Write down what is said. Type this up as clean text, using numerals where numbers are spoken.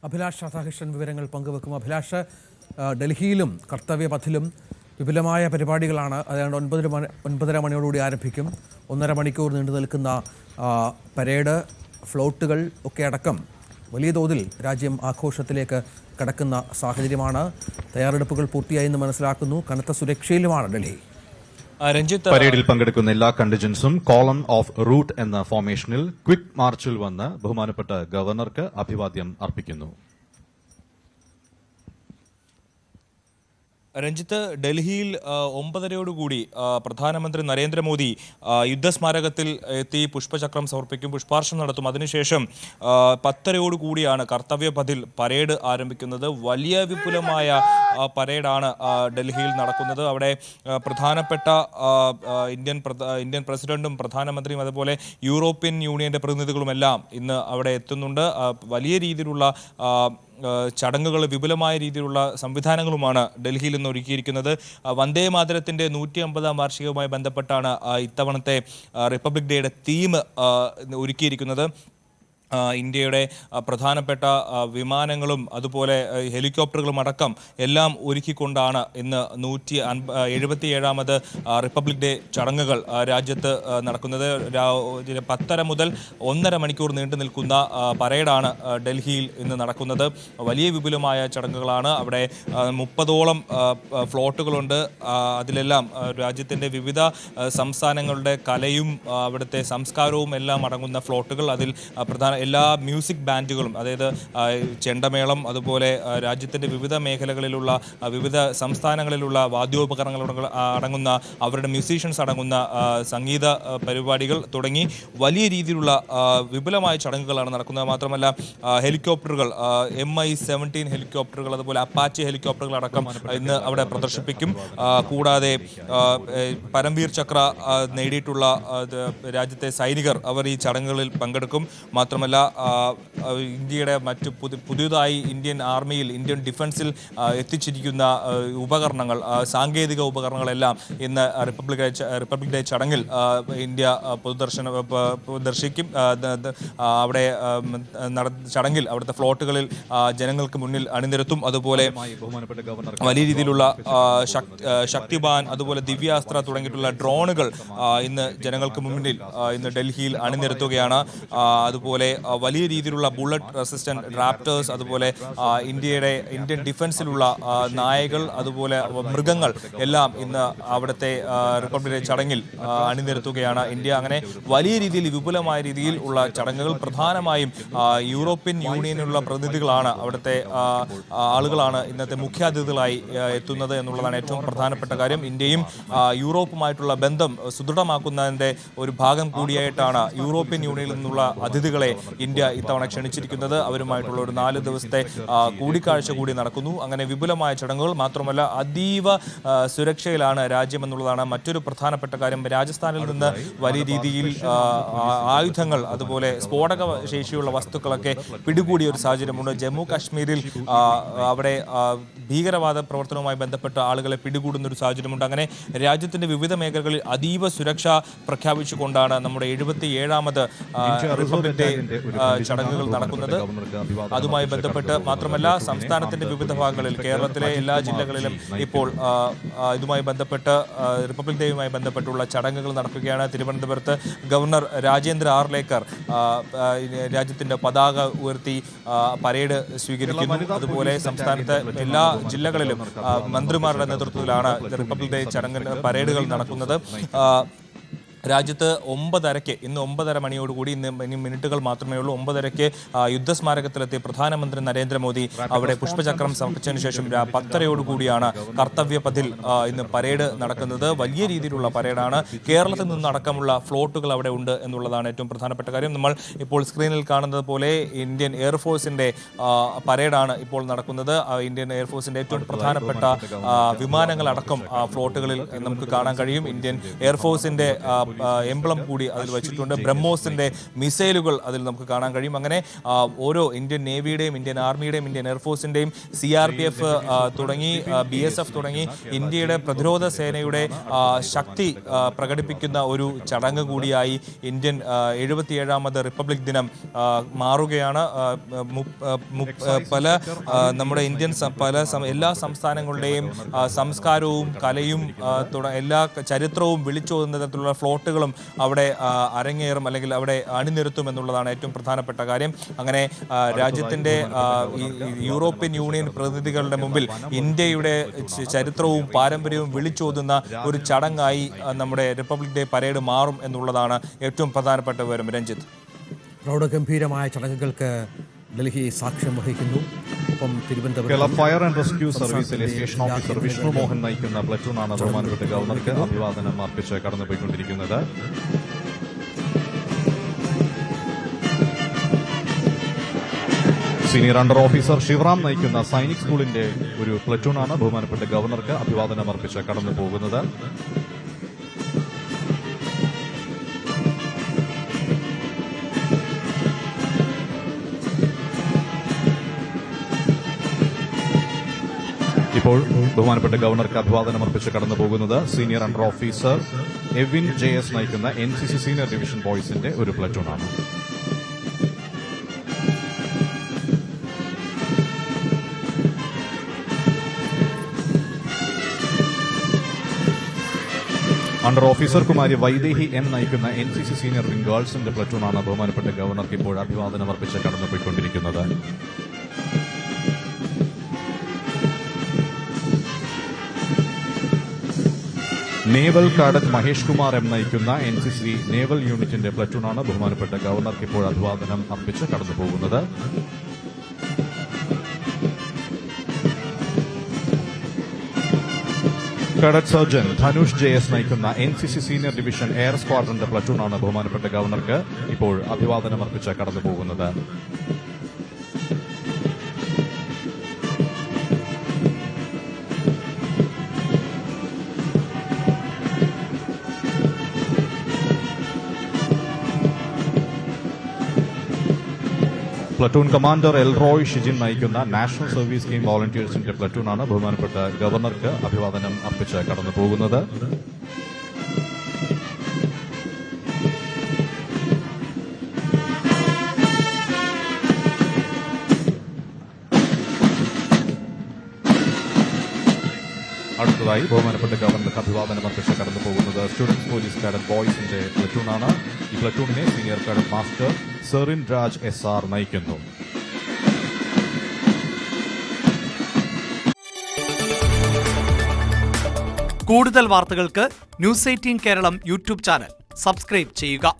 അഭിലാഷ് രാധാകൃഷ്ണൻ വിവരങ്ങൾ പങ്കുവെക്കും. അഭിലാഷ്, ഡൽഹിയിലും കർത്തവ്യപഥിലും വിപുലമായ പരിപാടികളാണ്. അതായത് 9:30 മണിയോടുകൂടി ആരംഭിക്കും. 1.5 മണിക്കൂർ നീണ്ടു നിൽക്കുന്ന പരേഡ്, ഫ്ലോട്ടുകൾ ഒക്കെ അടക്കം വലിയ തോതിൽ രാജ്യം ആഘോഷത്തിലേക്ക് കടക്കുന്ന സാഹചര്യമാണ്. തയ്യാറെടുപ്പുകൾ പൂർത്തിയായെന്ന് മനസ്സിലാക്കുന്നു. കനത്ത സുരക്ഷയിലുമാണ് ഡൽഹി. പരേഡിൽ പങ്കെടുക്കുന്ന എല്ലാ കണ്ടിജൻസും കോളം ഓഫ് റൂട്ട് എന്ന ഫോർമേഷനിൽ ക്വിക്ക് മാർച്ചിൽ വന്ന് ബഹുമാനപ്പെട്ട ഗവർണർക്ക് അഭിവാദ്യം അർപ്പിക്കുന്നു. രഞ്ജിത്ത്, ഡൽഹിയിൽ 9:30 പ്രധാനമന്ത്രി നരേന്ദ്രമോദി യുദ്ധസ്മാരകത്തിൽ എത്തി പുഷ്പചക്രം സമർപ്പിക്കും, പുഷ്പാർച്ചന നടത്തും. അതിനുശേഷം 10:30 കർത്തവ്യപഥിൽ പരേഡ് ആരംഭിക്കുന്നത്. വലിയ വിപുലമായ പരേഡാണ് ഡൽഹിയിൽ നടക്കുന്നത്. അവിടെ പ്രധാനപ്പെട്ട ഇന്ത്യൻ പ്രസിഡന്റും പ്രധാനമന്ത്രിയും അതുപോലെ യൂറോപ്യൻ യൂണിയന്റെ പ്രതിനിധികളുമെല്ലാം ഇന്ന് അവിടെ എത്തുന്നുണ്ട്. വലിയ രീതിയിലുള്ള ചടങ്ങുകൾ, വിപുലമായ രീതിയിലുള്ള സംവിധാനങ്ങളുമാണ് ഡൽഹിയിൽ നിന്ന് ഒരുക്കിയിരിക്കുന്നത്. വന്ദേ മാതരത്തിൻ്റെ 150-ാം വാർഷികവുമായി ബന്ധപ്പെട്ടാണ് ഇത്തവണത്തെ റിപ്പബ്ലിക് ഡേയുടെ തീം ഒരുക്കിയിരിക്കുന്നത്. ഇന്ത്യയുടെ പ്രധാനപ്പെട്ട വിമാനങ്ങളും അതുപോലെ ഹെലികോപ്റ്ററുകളും അടക്കം എല്ലാം ഒരുക്കിക്കൊണ്ടാണ് ഇന്ന് 177ാമത് റിപ്പബ്ലിക് ഡേ ചടങ്ങുകൾ രാജ്യത്ത് നടക്കുന്നത്. 10:30 മുതൽ 1.5 മണിക്കൂർ നീണ്ടു നിൽക്കുന്ന പരേഡാണ് ഡൽഹിയിൽ ഇന്ന് നടക്കുന്നത്. വലിയ വിപുലമായ ചടങ്ങുകളാണ്. അവിടെ 30ഓളം ഫ്ലോട്ടുകളുണ്ട്. അതിലെല്ലാം രാജ്യത്തിൻ്റെ വിവിധ സംസ്ഥാനങ്ങളുടെ കലയും അവിടുത്തെ സംസ്കാരവും എല്ലാം അടങ്ങുന്ന ഫ്ലോട്ടുകൾ. അതിൽ എല്ലാ മ്യൂസിക് ബാൻഡുകളും, അതായത് ചെണ്ടമേളം, അതുപോലെ രാജ്യത്തിൻ്റെ വിവിധ മേഖലകളിലുള്ള വിവിധ സംസ്ഥാനങ്ങളിലുള്ള വാദ്യോപകരണങ്ങൾ അടങ്ങുന്ന അവരുടെ മ്യൂസീഷ്യൻസ് അടങ്ങുന്ന സംഗീത പരിപാടികൾ തുടങ്ങി വലിയ രീതിയിലുള്ള വിപുലമായ ചടങ്ങുകളാണ് നടക്കുന്നത്. മാത്രമല്ല ഹെലികോപ്റ്ററുകൾ, MI-17 ഹെലികോപ്റ്ററുകൾ, അതുപോലെ അപ്പാച്ചി ഹെലികോപ്റ്ററുകൾ അടക്കം ഇന്ന് അവിടെ പ്രദർശിപ്പിക്കും. കൂടാതെ പരംവീർ ചക്ര നേടിയിട്ടുള്ള രാജ്യത്തെ സൈനികർ അവർ ഈ ചടങ്ങുകളിൽ പങ്കെടുക്കും. മാത്രമല്ല ഇന്ത്യയുടെ മറ്റ് പുതിയതായി ഇന്ത്യൻ ആർമിയിൽ, ഇന്ത്യൻ ഡിഫൻസിൽ എത്തിച്ചിരിക്കുന്ന ഉപകരണങ്ങൾ, സാങ്കേതിക ഉപകരണങ്ങളെല്ലാം ഇന്ന് റിപ്പബ്ലിക് ഡേ ചടങ്ങിൽ ഇന്ത്യ ദർശിക്കും. അവിടെ ചടങ്ങിൽ അവിടുത്തെ ഫ്ലോട്ടുകളിൽ ജനങ്ങൾക്ക് മുന്നിൽ അണിനിരത്തും. അതുപോലെ വലിയ രീതിയിലുള്ള ശക്തിബാൻ, അതുപോലെ ദിവ്യാസ്ത്ര തുടങ്ങിയിട്ടുള്ള ഡ്രോണുകൾ ഇന്ന് ജനങ്ങൾക്ക് മുന്നിൽ ഇന്ന് ഡൽഹിയിൽ അണിനിരത്തുകയാണ്. അതുപോലെ വലിയ രീതിയിലുള്ള ബുള്ളറ്റ് റെസിസ്റ്റന്റ് റാപ്റ്റേഴ്സ്, അതുപോലെ ഇന്ത്യൻ ഡിഫൻസിലുള്ള നായകൾ, അതുപോലെ മൃഗങ്ങൾ എല്ലാം ഇന്ന് അവിടുത്തെ റിപ്പബ്ലിക് ഡേ ചടങ്ങിൽ അണിനിരത്തുകയാണ് ഇന്ത്യ. അങ്ങനെ വലിയ രീതിയിൽ, വിപുലമായ രീതിയിൽ ഉള്ള ചടങ്ങുകൾ. പ്രധാനമായും യൂറോപ്യൻ യൂണിയനിലുള്ള പ്രതിനിധികളാണ്, അവിടുത്തെ ആളുകളാണ് ഇന്നത്തെ മുഖ്യാതിഥികളായി എത്തുന്നത് എന്നുള്ളതാണ് ഏറ്റവും പ്രധാനപ്പെട്ട കാര്യം. ഇന്ത്യയും യൂറോപ്പുമായിട്ടുള്ള ബന്ധം സുദൃഢമാക്കുന്നതിൻ്റെ ഒരു ഭാഗം കൂടിയായിട്ടാണ് യൂറോപ്യൻ യൂണിയനിൽ നിന്നുള്ള അതിഥികളെ ഇന്ത്യ ഇത്തവണ ക്ഷണിച്ചിരിക്കുന്നത്. അവരുമായിട്ടുള്ള ഒരു 4 ദിവസത്തെ കൂടിക്കാഴ്ച കൂടി നടക്കുന്നു. അങ്ങനെ വിപുലമായ ചടങ്ങുകൾ. മാത്രമല്ല അതീവ സുരക്ഷയിലാണ് രാജ്യം എന്നുള്ളതാണ് മറ്റൊരു പ്രധാനപ്പെട്ട കാര്യം. രാജസ്ഥാനിൽ നിന്ന് വലിയ രീതിയിൽ ആയുധങ്ങൾ, അതുപോലെ സ്ഫോടക ശേഷിയുള്ള വസ്തുക്കളൊക്കെ പിടികൂടിയ ഒരു സാഹചര്യമുണ്ട്. ജമ്മു കാശ്മീരിൽ അവിടെ ഭീകരവാദ പ്രവർത്തനവുമായി ബന്ധപ്പെട്ട ആളുകളെ പിടികൂടുന്ന ഒരു സാഹചര്യമുണ്ട്. അങ്ങനെ രാജ്യത്തിന്റെ വിവിധ മേഖലകളിൽ അതീവ സുരക്ഷ പ്രഖ്യാപിച്ചുകൊണ്ടാണ് നമ്മുടെ 77ാമത് റിപ്പബ്ലിക് ഡേ ചടങ്ങുകൾ നടക്കുന്നത്. അതുമായി ബന്ധപ്പെട്ട് മാത്രമല്ല സംസ്ഥാനത്തിന്റെ വിവിധ ഭാഗങ്ങളിൽ, കേരളത്തിലെ എല്ലാ ജില്ലകളിലും ഇപ്പോൾ ഇതുമായി ബന്ധപ്പെട്ട് റിപ്പബ്ലിക് ഡേയുമായി ബന്ധപ്പെട്ടുള്ള ചടങ്ങുകൾ നടക്കുകയാണ്. തിരുവനന്തപുരത്ത് ഗവർണർ രാജേന്ദ്ര ആർലേക്കർ രാജ്യത്തിന്റെ പതാക ഉയർത്തി പരേഡ് സ്വീകരിക്കുന്നു. അതുപോലെ സംസ്ഥാനത്തെ എല്ലാ ജില്ലകളിലും മന്ത്രിമാരുടെ നേതൃത്വത്തിലാണ് റിപ്പബ്ലിക് ഡേ ചടങ്ങ് പരേഡുകൾ നടക്കുന്നത്. രാജ്യത്ത് 9:30 ഇന്ന് 9:30 മണിയോടുകൂടി, ഇനി മിനിറ്റുകൾ മാത്രമേ ഉള്ളൂ, 9:30 യുദ്ധസ്മാരകത്തിലെത്തിയ പ്രധാനമന്ത്രി നരേന്ദ്രമോദി അവിടെ പുഷ്പചക്രം സമർപ്പിച്ചതിനു ശേഷം 10:30 കർത്തവ്യപഥിൽ ഇന്ന് പരേഡ് നടക്കുന്നത്. വലിയ രീതിയിലുള്ള പരേഡാണ്. കേരളത്തിൽ നിന്നടക്കമുള്ള ഫ്ലോട്ടുകൾ അവിടെ ഉണ്ട് എന്നുള്ളതാണ് ഏറ്റവും പ്രധാനപ്പെട്ട കാര്യം. നമ്മൾ ഇപ്പോൾ സ്ക്രീനിൽ കാണുന്നത് പോലെ ഇന്ത്യൻ എയർഫോഴ്സിന്റെ പരേഡാണ് ഇപ്പോൾ നടക്കുന്നത്. ഇന്ത്യൻ എയർഫോഴ്സിന്റെ ഏറ്റവും പ്രധാനപ്പെട്ട വിമാനങ്ങളടക്കം ഫ്ലോട്ടുകളിൽ നമുക്ക് കാണാൻ കഴിയും. ഇന്ത്യൻ എയർഫോഴ്സിന്റെ എംബ്ലം കൂടി അതിൽ വെച്ചിട്ടുണ്ട്. ബ്രഹ്മോസിന്റെ മിസൈലുകൾ അതിൽ നമുക്ക് കാണാൻ കഴിയും. അങ്ങനെ ഓരോ ഇന്ത്യൻ നേവിയുടെയും ഇന്ത്യൻ ആർമിയുടെയും ഇന്ത്യൻ എയർഫോഴ്സിന്റെയും CRPF തുടങ്ങി BSF തുടങ്ങി ഇന്ത്യയുടെ പ്രതിരോധ സേനയുടെ ശക്തി പ്രകടിപ്പിക്കുന്ന ഒരു ചടങ്ങ് കൂടിയായി ഇന്ത്യൻ 77ാമത് റിപ്പബ്ലിക് ദിനം മാറുകയാണ്. പല നമ്മുടെ ഇന്ത്യൻ എല്ലാ സംസ്ഥാനങ്ങളുടെയും സംസ്കാരവും കലയും എല്ലാ ചരിത്രവും വിളിച്ചോതുന്ന തരത്തിലുള്ള ഫ്ലോട്ടുകളും അവിടെ അരങ്ങേറും അല്ലെങ്കിൽ അവിടെ അണിനിരത്തും എന്നുള്ളതാണ് ഏറ്റവും പ്രധാനപ്പെട്ട കാര്യം. അങ്ങനെ രാജ്യത്തിന്റെ യൂറോപ്യൻ യൂണിയൻ പ്രതിനിധികളുടെ മുമ്പിൽ ഇന്ത്യയുടെ ചരിത്രവും പാരമ്പര്യവും വിളിച്ചോതുന്ന ഒരു ചടങ്ങായി നമ്മുടെ റിപ്പബ്ലിക് ഡേ പരേഡ് മാറും എന്നുള്ളതാണ് ഏറ്റവും പ്രധാനപ്പെട്ട വിവരം. രഞ്ജിത്ത്, പ്രൗഢഗംഭീരമായ ചടങ്ങുകൾക്ക് ഡൽഹി സാക്ഷ്യം വഹിക്കുന്നു. ഒപ്പം കേരള ഫയർ ആൻഡ് റെസ്ക്യൂ സർവീസിലെ സ്റ്റേഷൻ ഓഫീസർ വിഷ്ണു മോഹൻ നയിക്കുന്ന പ്ലറ്റൂണാണ് ബഹുമാനപ്പെട്ട ഗവർണർക്ക് അഭിവാദനം അർപ്പിച്ച് കടന്നുപോയിക്കൊണ്ടിരിക്കുന്നത്. സീനിയർ അണ്ടർ ഓഫീസർ ശിവറാം നയിക്കുന്ന സൈനിക് സ്കൂളിന്റെ ഒരു പ്ലറ്റൂണാണ് ബഹുമാനപ്പെട്ട ഗവർണർക്ക് അഭിവാദനം അർപ്പിച്ച് കടന്നു പോകുന്നത്. ഇപ്പോൾ ബഹുമാനപ്പെട്ട ഗവർണർക്ക് അഭിവാദനം അർപ്പിച്ച് കടന്നു പോകുന്നത് senior under officer Evin JS നയിക്കുന്ന NCC സീനിയർ ഡിവിഷൻ ബോയ്സിന്റെ ഒരു പ്ലറ്റൂണാണ്. Under officer Kumari Vaidehi M നയിക്കുന്ന NCC സീനിയർ വിംഗ് ഗേൾസിന്റെ പ്ലറ്റൂണാണ് ബഹുമാനപ്പെട്ട ഗവർണർക്ക് ഇപ്പോൾ അഭിവാദനം അർപ്പിച്ച് കടന്നുപോയിക്കൊണ്ടിരിക്കുന്നത്. Naval cadet Mahesh Kumar M നയിക്കുന്ന NCC നേവൽ യൂണിറ്റിന്റെ പ്ലറ്റൂണാണ് ബഹുമാനപ്പെട്ട ഗവർണർക്ക് ഇപ്പോൾ അഭിവാദനം അർപ്പിച്ച് കടന്നുപോകുന്നത്. കാഡറ്റ് സർജൻ ധനുഷ് JS നയിക്കുന്ന NCC സീനിയർ ഡിവിഷൻ എയർ സ്ക്വാഡ്രന്റെ പ്ലറ്റൂണാണ് ബഹുമാനപ്പെട്ട ഗവർണർക്ക് ഇപ്പോൾ അഭിവാദനം അർപ്പിച്ച് കടന്നുപോകുന്നത്. പ്ലറ്റൂൺ കമാൻഡർ എൽറോയ് ഷിജിൻ നയിക്കുന്ന നാഷണൽ സർവീസ് സ്കീം വോളണ്ടിയേഴ്സിന്റെ പ്ലറ്റൂണാണ് ബഹുമാനപ്പെട്ട ഗവർണർക്ക് അഭിവാദനം അർപ്പിച്ച് കടന്നു പോകുന്നത്. അടുത്തതായി ബഹുമാനപ്പെട്ട ഗവർണർക്ക് അഭിവാദനം അർപ്പിച്ച് കടന്നു പോകുന്നത് സ്റ്റുഡൻസ് പോലീസ് കാഡറ്റ് ബോയ്സിന്റെ പ്ലറ്റൂണാണ്. ഈ പ്ലറ്റൂണിനെ senior cadet master Serin Raj SR നയിക്കുന്നു. കൂടുതൽ വാർത്തകൾക്ക് News 18 Keralam YouTube channel subscribe ചെയ്യുക.